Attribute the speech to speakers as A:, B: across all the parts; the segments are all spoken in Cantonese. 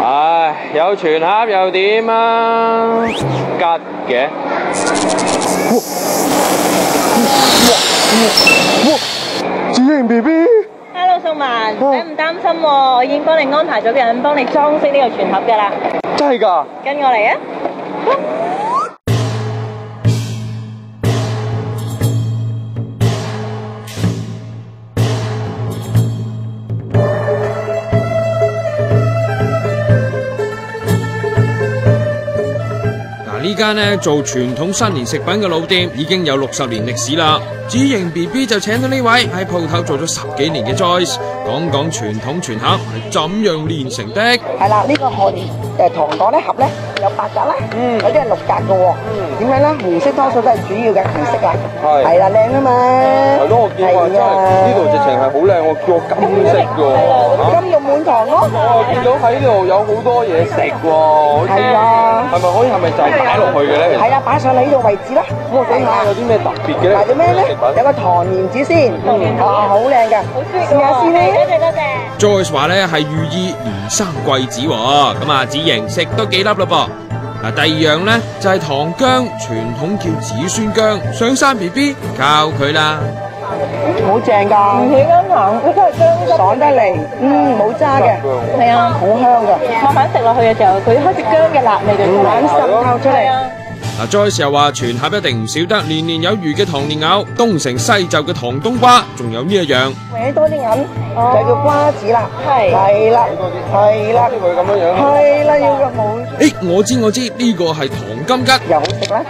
A: 唉，有全盒又點啊？吉嘅。哇！子瑩 BB。Hello，
B: 素文，你唔擔心喎，我已經幫你安排咗人幫你裝飾呢個全盒㗎啦。
A: 真係㗎？
B: 跟我嚟啊！
C: 呢間呢做傳統新年食品嘅老店已經有60年歷史啦。子瑩 BB 就請到呢位喺鋪頭做咗10幾年嘅 Joyce， 講講傳統全盒係怎樣煉成的。
D: 係啦，呢個賀年糖果呢盒呢有8格啦，有啲係6格嘅喎。點解咧？紅色多數都係主要嘅紅色啦。係啦，靚啊嘛。
A: 係咯，我見過真係呢度直情係好靚，我叫金色嘅喎。
D: 金玉滿堂咯。
A: 我見到喺呢度有好多嘢食喎。
D: 係啊。
A: 係咪就係擺落去嘅咧？
D: 係啊，擺上嚟呢個位置啦。
A: 咁我睇下有啲咩特別嘅咧？
D: 買咗咩咧？有個糖蓮子先，好靚㗎，試下先咧。多謝。
C: Joyce 話咧係寓意連生貴子喎，咁啊子瑩食多幾粒咯噃。嗱，第二樣咧就係糖薑，傳統叫子孫薑，上山 BB 教佢啦。
D: 好正㗎，唔似薑糖，佢都係薑汁，爽得嚟，冇渣嘅，係啊，好香㗎。
B: 慢慢食落去嘅時候，佢開始薑嘅辣味就慢慢滲透出嚟。
C: 嗱 Joyce 又話全盒一定唔少得年年有餘嘅糖蓮藕，東成西就嘅糖冬瓜，仲有呢一樣。
D: 搲多啲銀就叫瓜子啦，係啦，係啦，
A: 佢咁樣樣。
D: 係啦，要嘅冇。
C: 我知呢個係糖金桔，
D: 又好食啦，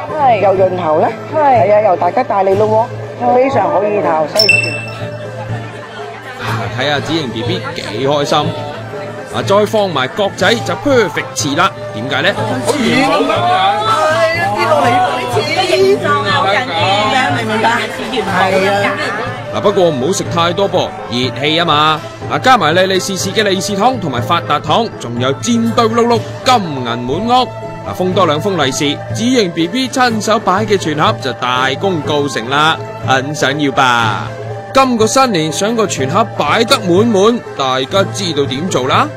D: 又潤喉啦，係啊，又大吉大利咯喎，非常可以頭西廚。
C: 睇下子瑩 BB 幾開心。再放埋角仔就 perfect 詞啦。點解咧？好遠
D: 跌落嚟啲錢形狀啊，好緊要，明唔明白？係啊。
C: 不過唔好食太多噃，熱氣啊嘛。加埋利利是是嘅利是糖同埋發達糖，仲有煎堆碌碌金銀滿屋。封多2封利是，子瑩 BB 親手擺嘅全盒就大功告成啦，很想要吧？今個新年想個全盒擺得滿滿，大家知道點做啦？